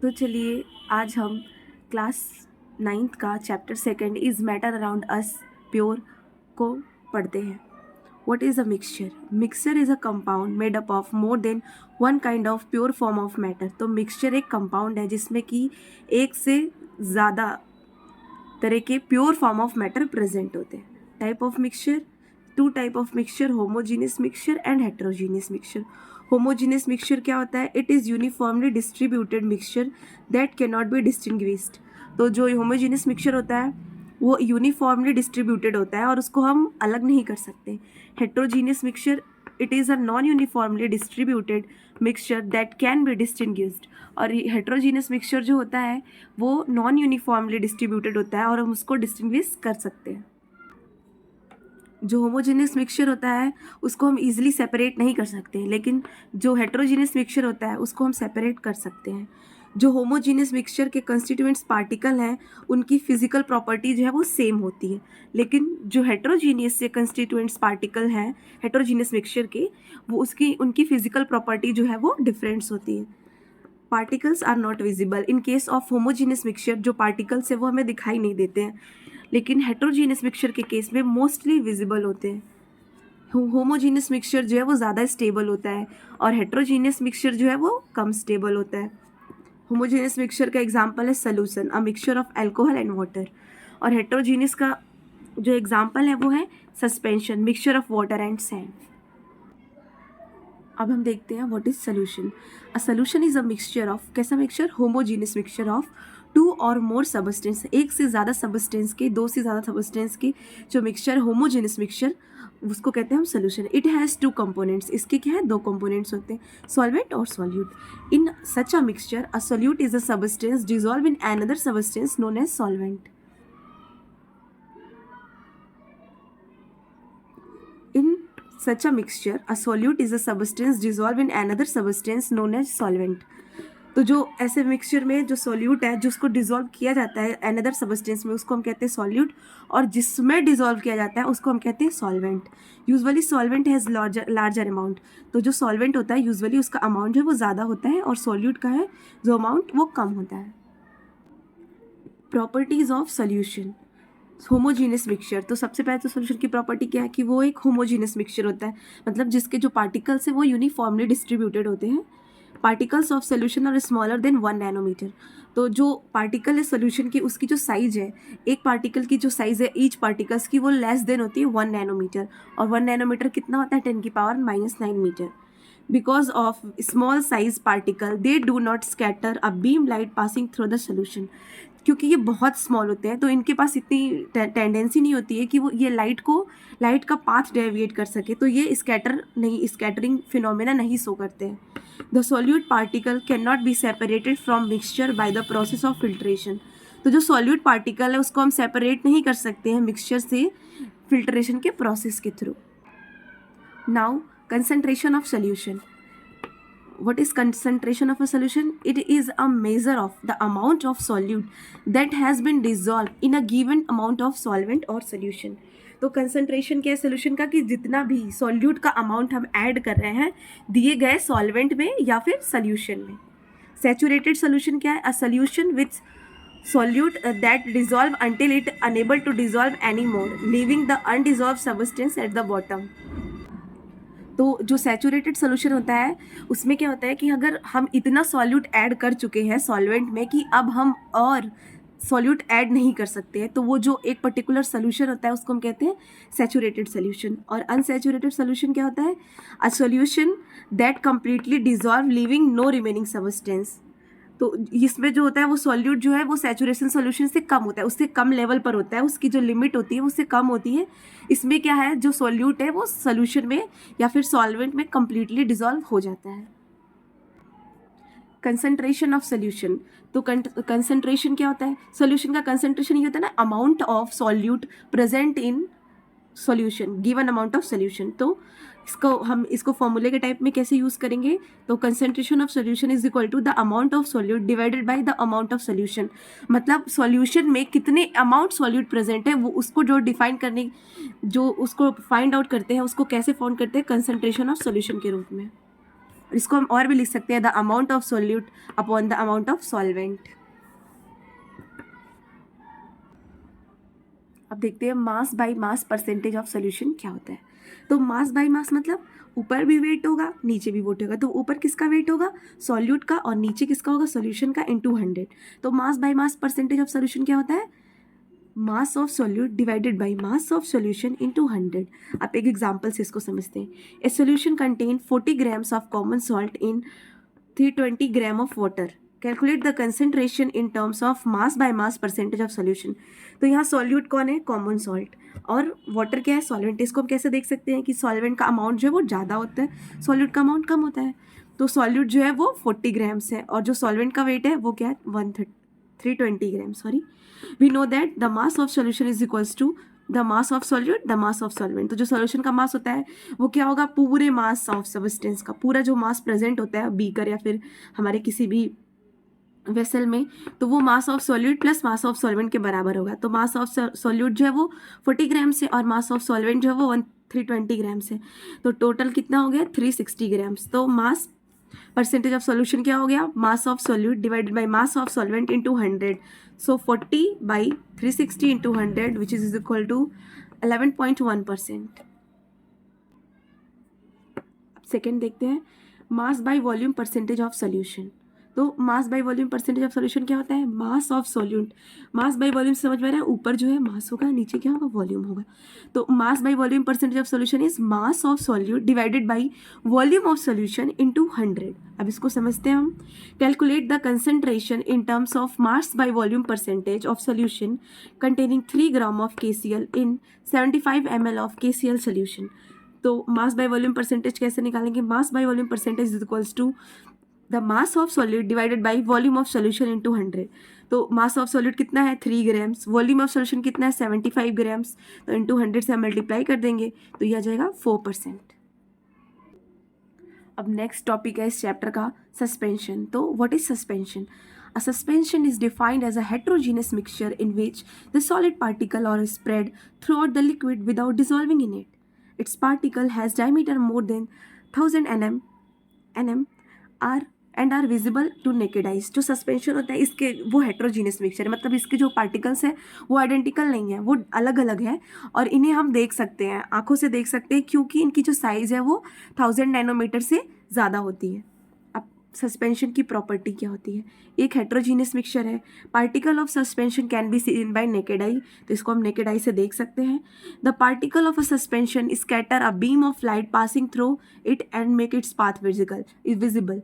तो चलिए आज हम क्लास 9th का chapter 2 is matter around us pure को पढ़ते हैं। What is a mixture? Mixture is a compound made up of more than one kind of pure form of matter. तो mixture एक कंपाउंड है जिसमें कि एक से ज़्यादा तरह के pure form of matter present होते हैं। Type of mixture, two type of mixture, homogeneous mixture and heterogeneous mixture. Homogeneous mixture क्या होता है? It is uniformly distributed mixture that can not be distinguished. तो जो होमोजीनियस मिक्सचर होता है वो यूनिफॉर्मली डिस्ट्रीब्यूटेड होता है और उसको हम अलग नहीं कर सकते। Heterogeneous mixture, it is a non uniformly distributed mixture that can be distinguished. और हेट्रोजीनियस मिक्सचर जो होता है वो नॉन यूनिफॉर्मली डिस्ट्रीब्यूटेड होता है और हम उसको डिस्टिंग्विश कर सकते हैं। जो होमोजेनियस मिक्सचर होता है उसको हम इजीली सेपरेट नहीं कर सकते, लेकिन जो हेट्रोजीनियस मिक्सचर होता है उसको हम सेपरेट कर सकते हैं। जो होमोजीनियस मिक्सचर के कंस्टिट्यूएंट्स पार्टिकल हैं उनकी फिजिकल प्रॉपर्टी जो है वो सेम होती है, लेकिन जो हेट्रोजीनियस से कंस्टिट्यूएंट्स पार्टिकल हैं हेट्रोजीनियस मिक्सचर के, वो उसकी उनकी फिजिकल प्रॉपर्टी जो है वो डिफरेंट्स होती है। Particles are not visible in case of homogeneous mixture. जो पार्टिकल्स है वो हमें दिखाई नहीं देते हैं, लेकिन हेट्रोजीनियस मिक्सचर के केस में मोस्टली विजिबल होते हैं। होमोजीनियस मिक्सचर जो है वो ज़्यादा स्टेबल होता है और हेट्रोजीनियस मिक्सचर जो है वो कम स्टेबल होता है। होमोजीनियस मिक्सचर का एग्जांपल है solution, a mixture of alcohol and water. और हेट्रोजीनियस का जो एग्जांपल है वो है suspension, mixture of water and sand. अब हम देखते हैं what is solution. A solution is a mixture of, कैसा mixture? Homogeneous mixture of two और मोर सबस्टेंस, एक से ज़्यादा सबस्टेंस के, दो से ज़्यादा सबस्टेंस के जो मिक्सचर होमोजीनियस मिक्सचर, उसको कहते हैं हम solution. It has two components, इसके क्या है? दो कंपोनेंट्स होते हैं, सॉल्वेंट और solute. In such a mixture a solute is a substance dissolve in another substance known as solvent. In such a mixture, a solute is a substance dissolved in another substance known as solvent. तो जो ऐसे mixture में जो solute है जिसको dissolve किया जाता है अनदर सबस्टेंस में, उसको हम कहते हैं सॉल्यूट, और जिसमें डिजोल्व किया जाता है उसको हम कहते हैं solvent. Usually solvent has larger amount. तो जो सॉल्वेंट होता है यूजुअली उसका अमाउंट है वो ज़्यादा होता है और सॉल्यूट का है जो अमाउंट वो कम होता है। Properties of solution. Homogeneous mixture, तो सबसे पहले तो सोल्यूशन की प्रॉपर्टी क्या है कि वो एक होमोजीनियस मिक्सचर होता है, मतलब जिसके जो पार्टिकल्स हैं वो यूनिफॉर्मली डिस्ट्रीब्यूटेड होते हैं। Particles of solution are smaller than 1 nanometer. तो जो पार्टिकल है सोल्यूशन की उसकी जो साइज है, एक पार्टिकल की जो साइज है ईच पार्टिकल्स की, वो लेस देन होती है 1 नैनोमीटर। और 1 नैनोमीटर कितना होता है? 10⁻⁻9 metre. Because of small size particle, they do not scatter a beam light passing through the solution. क्योंकि ये बहुत स्मॉल होते हैं तो इनके पास इतनी टेंडेंसी नहीं होती है कि वो ये लाइट का पाथ डेविएट कर सके, तो ये स्कैटरिंग फिनोमेना नहीं शो करते हैं। The solute particle can not be separated from mixture by the process of filtration. तो जो सॉल्यूट पार्टिकल है उसको हम सेपरेट नहीं कर सकते हैं मिक्सचर से फिल्ट्रेशन के प्रोसेस के through. Now concentration of solution. What is concentration of a solution? It is a measure of the amount of solute that has been dissolved in a given amount of solvent or solution. तो concentration क्या है solution का? कि जितना भी solute का amount हम add कर रहे हैं दिए गए सॉल्वेंट में या फिर सोल्यूशन में। सैचुरेटेड सोल्यूशन क्या है? A solution with solute that dissolve until it unable to dissolve anymore, leaving the undissolved substance at the bottom. तो जो सैचुरेटेड सोल्यूशन होता है उसमें क्या होता है कि अगर हम इतना सॉल्यूट ऐड कर चुके हैं सॉल्वेंट में कि अब हम और सॉल्यूट ऐड नहीं कर सकते हैं, तो वो जो एक पर्टिकुलर सोल्यूशन होता है उसको हम कहते हैं सैचुरेटेड सोल्यूशन। और अनसैचुरेटेड सोल्यूशन क्या होता है? A solution that completely dissolve leaving no remaining substance. तो इसमें जो होता है वो सॉल्यूट जो है वो सैचुरेशन सोल्यूशन से कम होता है, उससे कम लेवल पर होता है, उसकी जो लिमिट होती है उससे कम होती है। इसमें क्या है, जो सॉल्यूट है वो सोल्यूशन में या फिर सॉल्वेंट में कंप्लीटली डिजॉल्व हो जाता है। Concentration of solution. तो कंसंट्रेशन क्या होता है? सोल्यूशन का कंसंट्रेशन ये होता है ना, amount of solute present in solution, given amount of solution. तो हम इसको फॉर्मूले के टाइप में कैसे यूज़ करेंगे? तो concentration of solution is equal to the amount of solute divided by the amount of solution. मतलब सॉल्यूशन में कितने अमाउंट सॉल्यूट प्रेजेंट है वो उसको जो डिफाइन करने, जो उसको फाइंड आउट करते हैं उसको कैसे फाउंड करते हैं? कंसंट्रेशन ऑफ सोल्यूशन के रूप में। इसको हम और भी लिख सकते हैं the amount of solute upon the amount of solvent. अब देखते हैं mass by mass percentage of solution क्या होता है। तो मास बाय मास मतलब ऊपर भी वेट होगा नीचे भी वेट होगा, तो ऊपर किसका वेट होगा, सॉल्यूट का, और नीचे किसका होगा, सॉल्यूशन का, इनटू 100। तो mass by mass percentage of solution क्या होता है, mass of solute divided by mass of solution into 100। आप एक एग्जांपल से इसको समझते हैं। ए solution contain 40 grams of common salt in 320 gram of water, calculate the concentration in terms of mass by mass percentage of solution. तो यहाँ solute कौन है, कॉमन सॉल्ट, और वाटर क्या है, सॉल्वेंट। इसको हम कैसे देख सकते हैं कि सॉल्वेंट का अमाउंट जो है वो ज़्यादा होता है, सॉल्यूट का अमाउंट कम होता है। तो सॉल्यूट जो है वो 40 ग्राम्स है और जो सॉल्वेंट का वेट है वो क्या है 320 gram, sorry. We know that the mass of solution is equals to the mass of solute the mass of solvent. तो जो सॉल्यूशन का मास होता है वो क्या होगा, पूरे मास ऑफ सब्सटेंस का, पूरा जो मास प्रेजेंट होता है बीकर या फिर हमारे किसी भी वेसल में, तो वो मास of solute plus mass of solvent के बराबर होगा। तो मास ऑफ सॉल्यूट जो है वो 40 ग्राम से और मास ऑफ सॉल्वेंट जो है वो 320 ग्राम से, तो टोटल कितना हो गया 360 ग्राम्स। तो मास परसेंटेज ऑफ सॉल्यूशन क्या हो गया, mass of solute divided by mass of solvent into 100। So 40 by 360 into 100 which is equal to 11.1%। अब सेकेंड देखते हैं mass by volume percentage of solution. तो mass by volume percentage of solution क्या होता है, mass of solute. Mass by volume समझ में आ रहा है, ऊपर जो है मास होगा नीचे क्या होगा, वॉल्यूम होगा। तो mass by volume percentage of solution is mass of solute divided by volume of solution into 100। अब इसको समझते हैं हम। Calculate the concentration in terms of mass by volume percentage of solution containing 3 gram of KCl in 75 ml of KCl solution. तो mass by volume percentage कैसे निकालेंगे, mass by volume percentage is equals to the mass of solute divided by volume of solution into 100। तो मास of solute कितना है 3 grams, volume of solution कितना है 75 grams, तो into 100 से हम मल्टीप्लाई कर देंगे तो यह आ जाएगा 4%। अब नेक्स्ट टॉपिक है इस चैप्टर का सस्पेंशन। तो what is suspension, A suspension is defined as a heterogeneous mixture in which the solid particle are spread throughout the liquid without dissolving in it. Its particle has diameter more than 1000 nm and are visible to naked eyes. जो suspension होता है इसके वो heterogeneous mixture है, मतलब इसके जो particles हैं वो आइडेंटिकल नहीं है, वो अलग अलग है और इन्हें हम देख सकते हैं, आंखों से देख सकते हैं, क्योंकि इनकी जो साइज़ है वो 1000 नैनोमीटर से ज़्यादा होती है। सस्पेंशन की प्रॉपर्टी क्या होती है, एक हेट्रोजीनियस मिक्सचर है, particle of suspension can be seen by naked आई, तो इसको हम नेकेड आई से देख सकते हैं। The particle of a suspension scatter a beam of light passing through it and make it's path visible.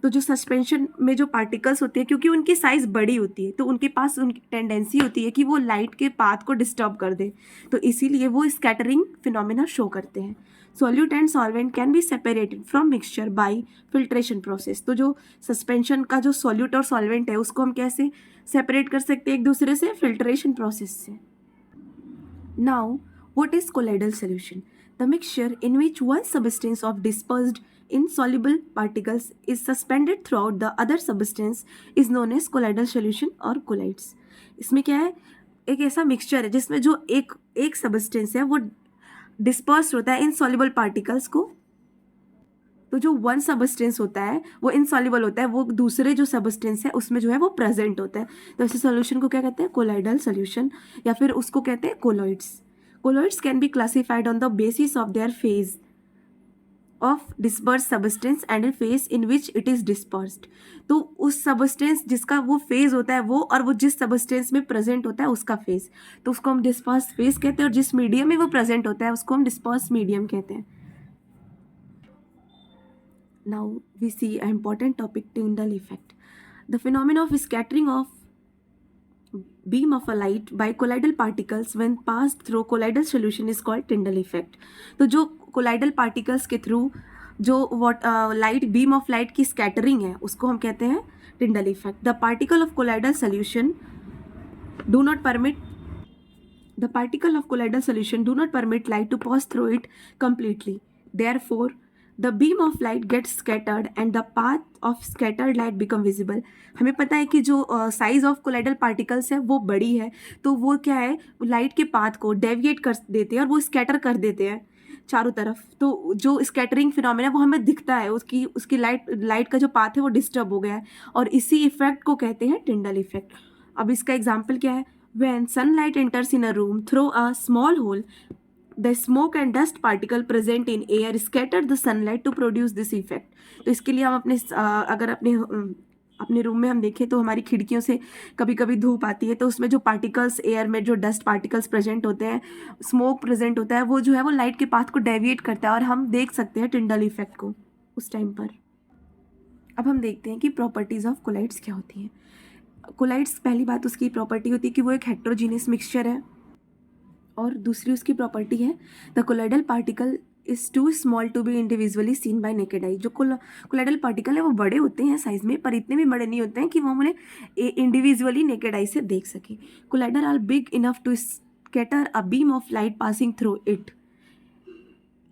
तो जो सस्पेंशन में जो पार्टिकल्स होते हैं, क्योंकि उनकी साइज़ बड़ी होती है तो उनके पास उनकी टेंडेंसी होती है कि वो लाइट के पाथ को डिस्टर्ब कर दे, तो इसीलिए वो स्कैटरिंग फिनोमेना शो करते हैं। Solute and solvent can be separated from mixture by filtration process. तो जो सस्पेंशन का जो सॉल्यूट और सॉल्वेंट है उसको हम कैसे सेपरेट कर सकते हैं एक दूसरे से, फिल्ट्रेशन प्रोसेस से। Now what is colloidal solution, the mixture in which one substance of dispersed insoluble particles is suspended throughout the other substance is known as colloidal solution और colloids। इसमें क्या है, एक ऐसा मिक्सचर है जिसमें जो एक सबस्टेंस है वो डिस्पर्स होता है insoluble particles को, तो जो वन सबस्टेंस होता है वो इनसॉल्युबल होता है, वो दूसरे जो सबस्टेंस है उसमें जो है वो प्रेजेंट होता है, तो ऐसे सॉल्यूशन को क्या कहते हैं, कोलाइडल सॉल्यूशन, या फिर उसको कहते हैं colloids. Colloids can be classified on the basis of there phase of disperse substance and phase in which it is dispersed. तो उस सबस्टेंस जिसका वो फेज होता है वो, और वो जिस सबस्टेंस में प्रेजेंट होता है उसका फेज, तो उसको हम डिस्पर्स फेज कहते हैं, और जिस मीडियम में वो प्रेजेंट होता है उसको हम डिस्पर्स मीडियम कहते हैं। Now we see a important topic, Tyndall effect. The phenomena of scattering of beam of a light by colloidal particles when passed through colloidal solution is called Tyndall effect। तो जो colloidal particles के through जो light beam of light की scattering है उसको हम कहते हैं Tyndall effect। The particle of colloidal solution do not permit light to pass through it completely, therefore the beam of light gets scattered and the path of scattered light become visible। हमें पता है कि जो size of colloidal particles है वो बड़ी है, तो वो क्या है, लाइट के पाथ को डेविएट कर देते हैं और वो स्कैटर कर देते हैं, चारों तरफ, तो जो स्कैटरिंग फिनोमेना वो हमें दिखता है, उसकी लाइट का जो पाथ है वो डिस्टर्ब हो गया है, और इसी इफेक्ट को कहते हैं टिंडल इफेक्ट। अब इसका एग्जाम्पल क्या है? When sunlight enters in a room through a small hole, the smoke and dust particle present in air scatter the sunlight to produce this effect. तो इसके लिए हम अगर अपने रूम में हम देखें तो हमारी खिड़कियों से कभी कभी धूप आती है, तो उसमें जो पार्टिकल्स, एयर में जो डस्ट पार्टिकल्स प्रेजेंट होते हैं, स्मोक प्रेजेंट होता है, वो जो है वो लाइट के पाथ को डेविएट करता है और हम देख सकते हैं टिंडल इफेक्ट को उस टाइम पर। अब हम देखते हैं कि प्रॉपर्टीज़ ऑफ कोलाइड्स क्या होती हैं। कोलाइड्स, पहली बात उसकी प्रॉपर्टी होती है कि वो एक हेट्रोजीनियस मिक्सचर है, और दूसरी उसकी प्रॉपर्टी है the colloidal particle is too small to be individually seen by naked eye. जो कोलाइडल पार्टिकल है वो बड़े होते हैं साइज में, पर इतने भी बड़े नहीं होते हैं कि वो हम उन्हें इंडिविजुअली नेकेड आई से देख सकें। Colloidal are big enough to scatter a beam of light passing through it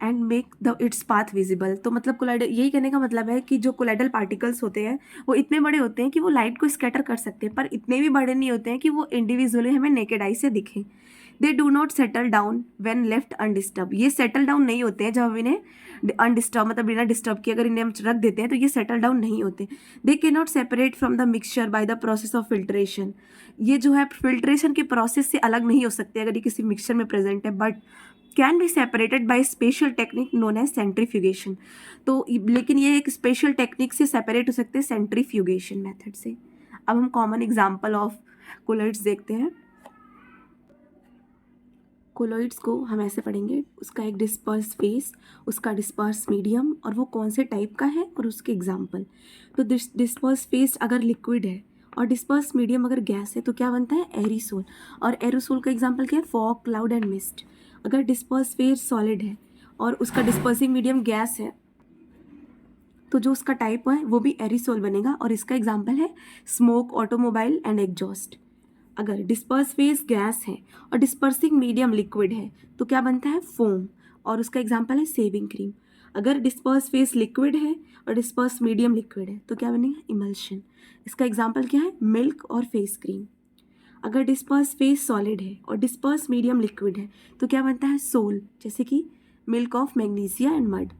and make the its path visible. तो मतलब कोलाइडल, यही कहने का मतलब है कि जो कोलाइडल पार्टिकल्स होते हैं वो इतने बड़े होते हैं कि वो लाइट को स्कैटर कर सकते हैं, पर इतने भी बड़े नहीं होते हैं कि वो इंडिविजुअली हमें नेकेड आई से दिखें। They do not settle down when left undisturb. ये सेटल डाउन नहीं होते हैं जब हम इन्हें अनडिस्टर्ब, मतलब बिना डिस्टर्ब किए अगर इन्हें हम रख देते हैं तो ये सेटल डाउन नहीं होते। They can not separate from the mixture by the process of filtration. ये जो है फिल्ट्रेशन के प्रोसेस से अलग नहीं हो सकते अगर ये किसी मिक्सचर में प्रेजेंट है, but can be separated by special technique known as centrifugation. तो लेकिन ये एक स्पेशल टेक्निक से सेपरेट हो सकते हैं सेंट्रीफ्यूगेशन मेथड से। अब हम कॉमन एग्जांपल ऑफ कोलॉइड्स देखते हैं। कोलॉइड्स को हम ऐसे पढ़ेंगे, उसका एक डिस्पर्स फेस, उसका डिस्पर्स मीडियम, और वो कौन से टाइप का है और उसके एग्जाम्पल। तो डिस्पर्स फेस अगर लिक्विड है और डिस्पर्स मीडियम अगर गैस है तो क्या बनता है? एरिसोल। और एरोसोल का एग्जाम्पल क्या है? Fog, cloud and mist. अगर डिस्पर्स फेस सॉलिड है और उसका डिस्पर्सिंग मीडियम गैस है तो जो उसका टाइप है वो भी एरिसोल बनेगा, और इसका एग्जाम्पल है स्मोक, ऑटोमोबाइल एंड एग्जॉस्ट। अगर डिस्पर्स फेस गैस है और डिस्पर्सिंग मीडियम लिक्विड है तो क्या बनता है? फोम, और उसका एग्जाम्पल है सेविंग क्रीम। अगर डिस्पर्स फेस लिक्विड है और डिस्पर्स मीडियम लिक्विड है तो क्या बनेगा? इमल्शन। इसका एग्जाम्पल क्या है? मिल्क और फेस क्रीम। अगर डिस्पर्स फेस सॉलिड है और डिस्पर्स मीडियम लिक्विड है तो क्या बनता है? सोल, जैसे कि milk of magnesia and mud.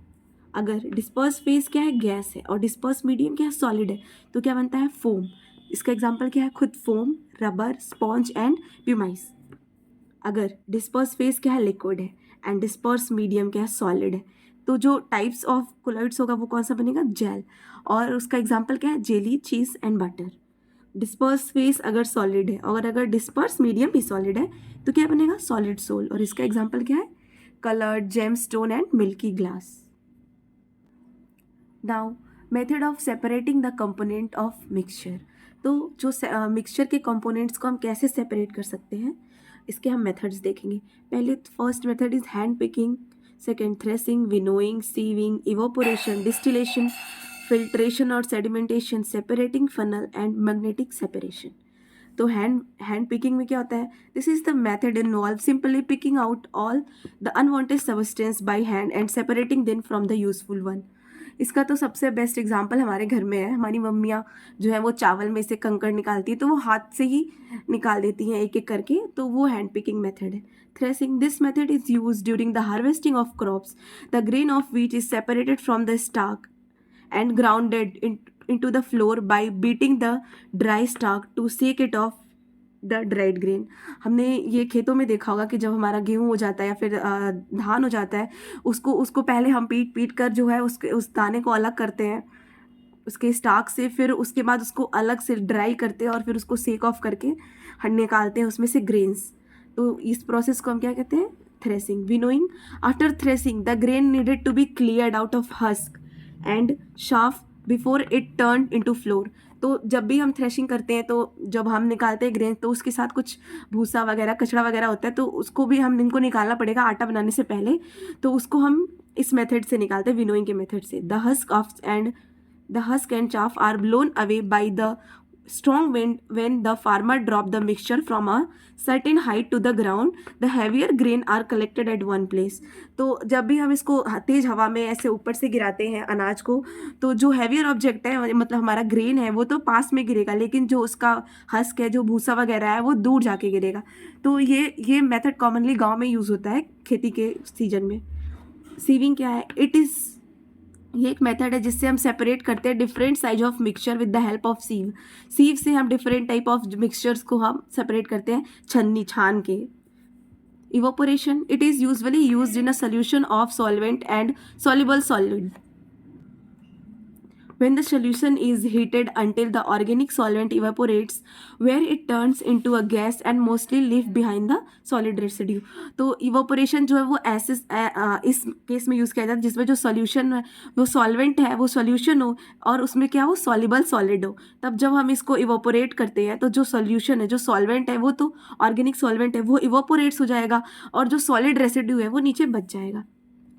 अगर डिस्पर्स फेस क्या है? गैस है, और डिस्पर्स मीडियम क्या है? सॉलिड है, तो क्या बनता है? फोम। इसका एग्जाम्पल क्या है? खुद foam, rubber, sponge and pumice. अगर डिस्पर्स फेस क्या है? लिक्विड है, एंड डिस्पर्स मीडियम क्या है? सॉलिड है, तो जो टाइप्स ऑफ कोलॉइड्स होगा वो कौन सा बनेगा? जेल। और उसका एग्जाम्पल क्या है? Jelly, cheese and butter. Disperse phase अगर सॉलिड है और अगर डिस्पर्स मीडियम भी सॉलिड है तो क्या बनेगा? Solid sol. और इसका एग्जाम्पल क्या है? Coloured, gem stone and milky glass. Now method of separating the component of mixture. तो जो मिक्सचर के कंपोनेंट्स को हम कैसे सेपरेट कर सकते हैं, इसके हम मेथड्स देखेंगे। पहले first method is hand picking, second threshing, winnowing, sieving, evaporation, distillation, filtration और sedimentation, separating funnel and magnetic separation. तो हैंड पिकिंग में क्या होता है? This is the method involve simply picking out all the unwanted substance by hand and separating them from the useful one. इसका तो सबसे best example हमारे घर में है। हमारी मम्मियाँ जो है वो चावल में से कंकड़ निकालती है तो वो हाथ से ही निकाल देती हैं एक एक करके, तो वो हैंड पिकिंग मेथड है। Threshing, this method is use during the harvesting of crops. The grain of wheat is separated from the stock and grounded into the floor by beating the dry stalk to shake it off the dried grain। हमने ये खेतों में देखा होगा कि जब हमारा गेहूँ हो जाता है या फिर धान हो जाता है, उसको पहले हम पीट कर जो है उस दाने को अलग करते हैं उसके स्टाक से, फिर उसके बाद उसको अलग से ड्राई करते हैं और फिर उसको सेक ऑफ करके हम निकालते हैं उसमें से ग्रेन्स। तो इस प्रोसेस को हम क्या कहते हैं? Threshing. Winnowing, after threshing the grain needed to be cleared out of husk and chaff before it turn into flour. तो जब भी हम थ्रेशिंग करते हैं तो जब हम निकालते हैं ग्रेन तो उसके साथ कुछ भूसा वगैरह, कचरा वगैरह होता है, तो उसको भी हम इनको निकालना पड़ेगा आटा बनाने से पहले। तो उसको हम इस मेथड से निकालते हैं, विनोइंग के मेथड से। The husk and chaff are blown away by the strong wind when the farmer drop the mixture from a certain height to the ground. The heavier grain are collected at one place। तो जब भी हम इसको तेज हवा में ऐसे ऊपर से गिराते हैं अनाज को, तो जो हैवियर ऑब्जेक्ट है मतलब हमारा ग्रेन है वो तो पास में गिरेगा, लेकिन जो उसका हस्क है, जो भूसा वगैरह है, वो दूर जाके गिरेगा। तो ये मेथड कॉमनली गाँव में यूज़ होता है खेती के सीजन में। सीविंग क्या है? इट इज़, ये एक मेथड है जिससे हम सेपरेट करते हैं different size of mixture with the help of sieve. Sieve से हम डिफरेंट टाइप ऑफ मिक्सचर्स को हम सेपरेट करते हैं छन्नी छान के। Evaporation, it is usually used in a solution of solvent and soluble solid when the solution is heated until the organic solvent evaporates, where it turns into a gas and mostly leave behind the solid residue। तो evaporation जो है वो ऐसे इस case में use किया जाता है जिसमें जो सॉल्यूशन है, वो सॉल्वेंट है, वो सॉल्यूशन हो और उसमें क्या हो, सॉल्युबल सॉलिड हो। तब जब हम इसको इवोपोरेट करते हैं तो जो सॉल्यूशन है, जो सॉल्वेंट है, वो तो ऑर्गेनिक सॉल्वेंट है, वो इवोपोरेट्स हो जाएगा और जो सॉलिड रेसिड्यू है वो नीचे बच जाएगा।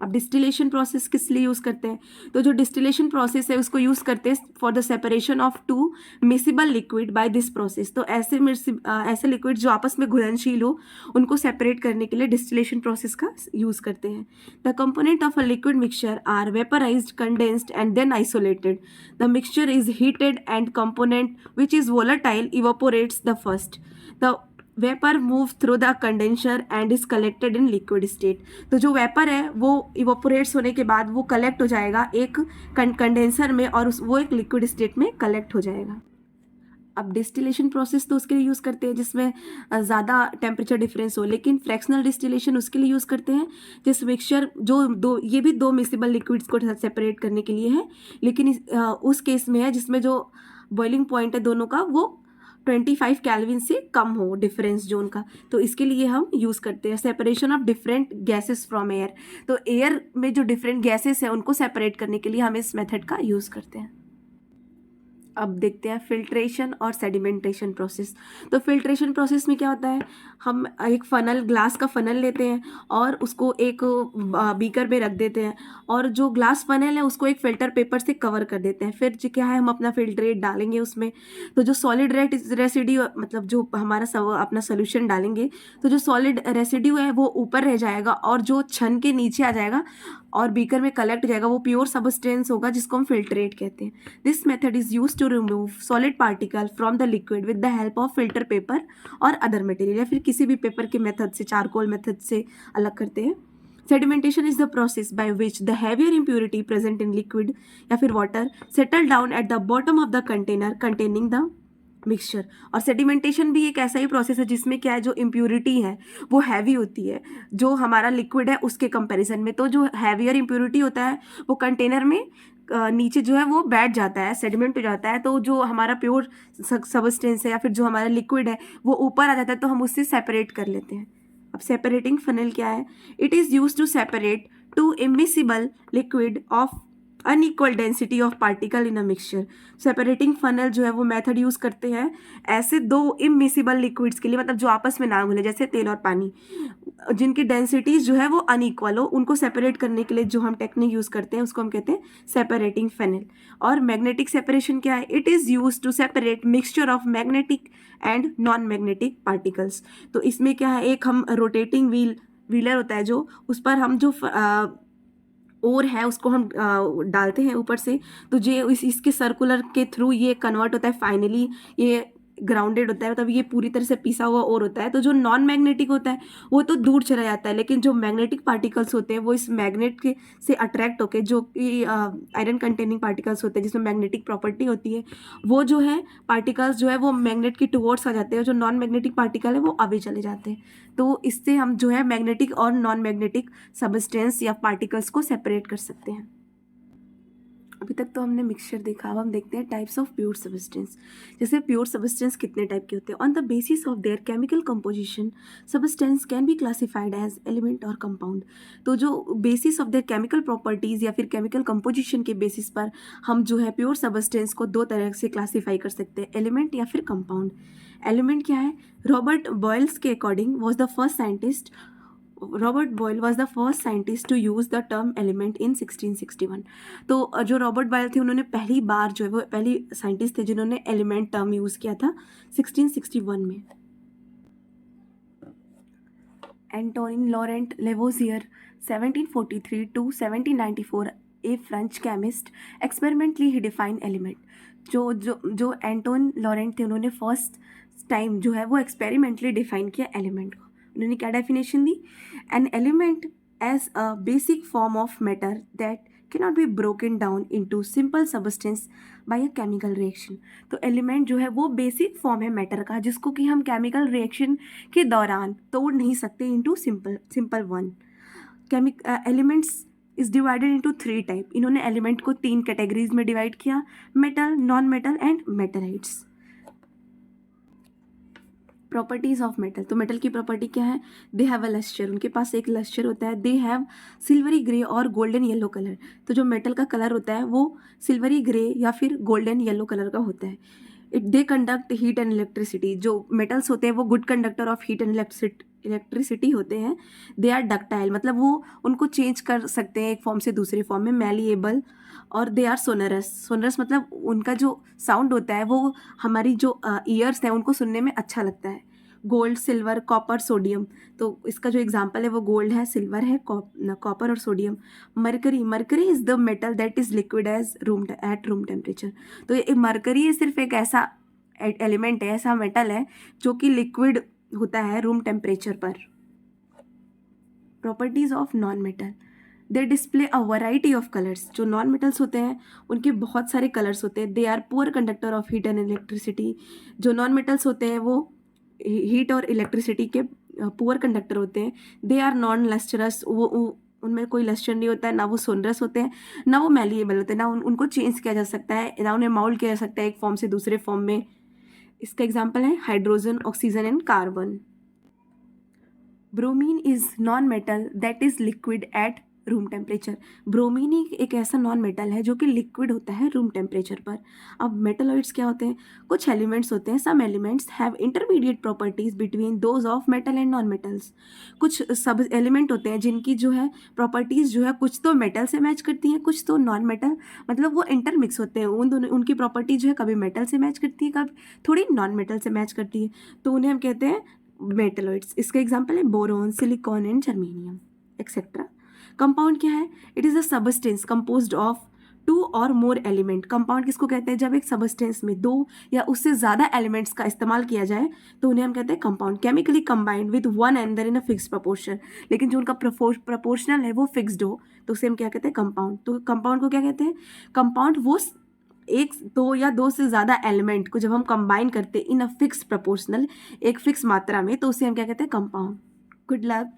अब डिस्टिलेशन प्रोसेस किस लिए यूज़ करते हैं? तो जो डिस्टिलेशन प्रोसेस है उसको यूज़ करते हैं for the separation of two miscible liquid by this process. तो ऐसे लिक्विड जो आपस में घुलनशील हो उनको सेपरेट करने के लिए डिस्टिलेशन प्रोसेस का यूज़ करते हैं। The component of a liquid mixture are vaporised, condensed and then isolated. The mixture is heated and component which is volatile evaporates the first. The vapour move through the condenser and is collected in liquid state. तो जो vapour है वो इवोपोरेट्स होने के बाद वो collect हो जाएगा एक कंडेंसर में और वो एक लिक्विड स्टेट में कलेक्ट हो जाएगा। अब डिस्टिलेशन प्रोसेस तो उसके लिए यूज़ करते हैं जिसमें ज़्यादा टेम्परेचर डिफरेंस हो, लेकिन फ्रैक्शनल डिस्टिलेशन उसके लिए यूज़ करते हैं जिस मिक्सचर जो दो, ये भी दो मिसिबल लिक्विड्स को सेपरेट करने के लिए है, लेकिन उस केस में है जिसमें जो बॉइलिंग पॉइंट है दोनों का वो 25 केल्विन से कम हो डिफरेंस जोन का। तो इसके लिए हम यूज़ करते हैं separation of different gases from air. तो एयर में जो डिफरेंट गैसेस हैं उनको सेपरेट करने के लिए हम इस मेथड का यूज़ करते हैं। अब देखते हैं फिल्ट्रेशन और सेडिमेंटेशन प्रोसेस। तो फिल्ट्रेशन प्रोसेस में क्या होता है, हम एक फ़नल, ग्लास का फ़नल लेते हैं और उसको एक बीकर में रख देते हैं और जो ग्लास फ़नल है उसको एक फ़िल्टर पेपर से कवर कर देते हैं। फिर जो क्या है, हम अपना फिल्ट्रेट डालेंगे उसमें, तो जो सॉलिड रेसिड्यू, मतलब जो हमारा अपना सोल्यूशन डालेंगे तो जो सॉलिड रेसिड्यू है वो ऊपर रह जाएगा और जो छन के नीचे आ जाएगा और बीकर में कलेक्ट हो जाएगा, वो प्योर सबस्टेंस होगा जिसको हम फिल्ट्रेट कहते हैं। This method is use to remove solid particle from the liquid with the help of filter paper और अदर मटेरियल, या फिर किसी भी पेपर के मेथड से, चारकोल मेथड से अलग करते हैं। Sedimentation is the process by which the heavier impurity present in liquid या फिर water settle down at the bottom of the container containing the mixture. और सेडिमेंटेशन भी एक ऐसा ही प्रोसेस है जिसमें क्या है, जो इम्प्यूरिटी है वो हैवी होती है जो हमारा लिक्विड है उसके कंपैरिजन में। तो जो हैवियर इम्प्यूरिटी होता है वो कंटेनर में नीचे जो है वो बैठ जाता है, सेडिमेंट हो जाता है। तो जो हमारा प्योर सबस्टेंस है या फिर जो हमारा लिक्विड है वो ऊपर आ जाता है, तो हम उससे सेपरेट कर लेते हैं। अब सेपरेटिंग फनल क्या है? It is use to separate two immiscible liquid of unequal density of particle in a mixture. Separating funnel जो है वो मेथड यूज़ करते हैं ऐसे दो इमिसिबल लिक्विड्स के लिए, मतलब जो आपस में ना घुले, जैसे तेल और पानी, जिनकी डेंसिटीज जो है वो अनइक्वल हो, उनको सेपरेट करने के लिए जो हम टेक्निक यूज़ करते हैं उसको हम कहते हैं सेपरेटिंग फनल। और मैग्नेटिक सेपरेशन क्या है? It is use to separate mixture of magnetic and non magnetic particles. तो इसमें क्या है, एक हम रोटेटिंग व्हीलर होता है जो, उस पर हम जो ओर है उसको हम डालते हैं ऊपर से, तो जो इसके सर्कुलर के थ्रू ये कन्वर्ट होता है, फाइनली ये ग्राउंडेड होता है, मतलब ये पूरी तरह से पिसा हुआ ओर होता है। तो जो नॉन मैग्नेटिक होता है वो तो दूर चला जाता है, लेकिन जो मैग्नेटिक पार्टिकल्स होते हैं वो इस मैग्नेट के से अट्रैक्ट होकर, जो कि आयरन कंटेनिंग पार्टिकल्स होते हैं जिसमें मैग्नेटिक प्रॉपर्टी होती है, वो जो है पार्टिकल्स जो है वो मैग्नेट की टुवर्ड्स आ जाते हैं, जो नॉन मैग्नेटिक पार्टिकल है वो अवे चले जाते हैं। तो इससे हम जो है मैग्नेटिक और नॉन मैग्नेटिक सबस्टेंस या पार्टिकल्स को सेपरेट कर सकते हैं। अभी तक तो हमने मिक्सचर देखा, अब हम देखते हैं टाइप्स ऑफ प्योर सबस्टेंस। जैसे प्योर सबस्टेंस कितने टाइप के होते हैं? On the basis of their chemical composition substance can be classified as element और कंपाउंड। तो जो basis of their chemical properties या फिर केमिकल कंपोजिशन के बेसिस पर हम जो है प्योर सबस्टेंस को दो तरह से क्लासीफाई कर सकते हैं, एलिमेंट या फिर कंपाउंड। एलिमेंट क्या है? रॉबर्ट बॉयल्स के according Robert Boyle was the first scientist to use the term element in 1661। तो जो रॉबर्ट बॉयल थे उन्होंने पहली बार जो है वो पहली साइंटिस्ट थे जिन्होंने एलिमेंट टर्म यूज़ किया था 1661 में। Antoine Laurent Lavoisier 1743 to 1794, A French chemist, experimentally he define element. जो एंटोइन लॉरेंट थे उन्होंने फर्स्ट टाइम जो है वो एक्सपेरिमेंटली डिफाइन किया एलिमेंट को। उन्होंने क्या definition the? An element as a basic form of matter that cannot be broken down into simple substance by a chemical reaction. तो एलिमेंट जो है वो बेसिक फॉर्म है मैटर का जिसको कि हम केमिकल रिएक्शन के दौरान तोड़ नहीं सकते into simple one. Elements is divided into 3 type. इन्होंने एलिमेंट को 3 कैटेगरीज में डिवाइड किया, metal, non metal and metalloids. Properties of metal. तो मेटल की प्रॉपर्टी क्या है? They have a lustre. उनके पास एक लस्टर होता है. दे हैव सिल्वरी ग्रे और गोल्डन येलो कलर. तो जो मेटल का कलर होता है वो सिल्वरी ग्रे या फिर गोल्डन येलो कलर का होता है. They conduct heat and electricity. जो मेटल्स होते हैं वो good conductor of heat and electricity होते हैं. दे आर डक्टाइल, मतलब वो उनको चेंज कर सकते हैं एक फॉर्म से दूसरे फॉर्म में. मैलिएबल. और दे आर सोनरस. सोनरस मतलब उनका जो साउंड होता है वो हमारी जो ईयर्स हैं उनको सुनने में अच्छा लगता है. Gold, silver, copper, sodium. तो इसका जो एग्जांपल है वो गोल्ड है, सिल्वर है, कॉपर और sodium. Mercury is the metal that is liquid as at room temperature. तो ये मरकरी सिर्फ एक ऐसा एलिमेंट है, ऐसा मेटल है जो कि लिक्विड होता है रूम टेम्परेचर पर. Properties of non metal. They display a variety of colours. जो नॉन मेटल्स होते हैं उनके बहुत सारे कलर्स होते हैं. They are poor conductor of heat and electricity. जो नॉन मेटल्स होते हैं वो हीट और इलेक्ट्रिसिटी के पुअर कंडक्टर होते हैं. They are non lustrous. वो उनमें कोई लस्टर नहीं होता है, ना वो सोनरस होते हैं, ना वो मैलिएबल होते हैं, ना उनको चेंज किया जा सकता है, ना उन्हें माउल्ड किया जा सकता है एक फॉर्म से दूसरे फॉर्म में. इसका एग्जाम्पल है hydrogen, oxygen and carbon. Bromine is non metal that is liquid at room temperature. Bromine एक ऐसा नॉन मेटल है जो कि लिक्विड होता है रूम टेम्परेचर पर. अब मेटलॉइड्स क्या होते हैं? कुछ एलिमेंट्स होते हैं, some elements have intermediate properties between those of metal and non metals. कुछ सब एलिमेंट होते हैं जिनकी जो है प्रॉपर्टीज़ जो है कुछ तो मेटल से मैच करती हैं, कुछ तो नॉन मेटल, मतलब वो इंटरमिक्स होते हैं. उन दोनों उनकी प्रॉपर्टी जो है कभी मेटल से मैच करती है, कभी थोड़ी नॉन मेटल से मैच करती है. तो उन्हें हम कहते हैं मेटलॉइड्स. इसका एग्जाम्पल है boron, silicon and germanium etcetera. Compound क्या है? It is a substance composed of 2 और मोर एलिमेंट. कंपाउंड किसको कहते हैं? जब एक सबस्टेंस में 2 या उससे ज़्यादा एलिमेंट्स का इस्तेमाल किया जाए तो उन्हें हम कहते हैं compound. Chemically combined with one another in a fixed proportion. लेकिन जो उनका प्रपोर्शनल है वो फिक्स्ड हो तो उसे हम क्या कहते हैं? कंपाउंड. तो कंपाउंड को क्या कहते हैं? कंपाउंड वो एक, 2 या 2 से ज़्यादा एलिमेंट को जब हम कंबाइन करते हैं इन अ फिक्स प्रपोर्शनल, एक फिक्स मात्रा में, तो उसे हम क्या कहते हैं? कंपाउंड. Good luck.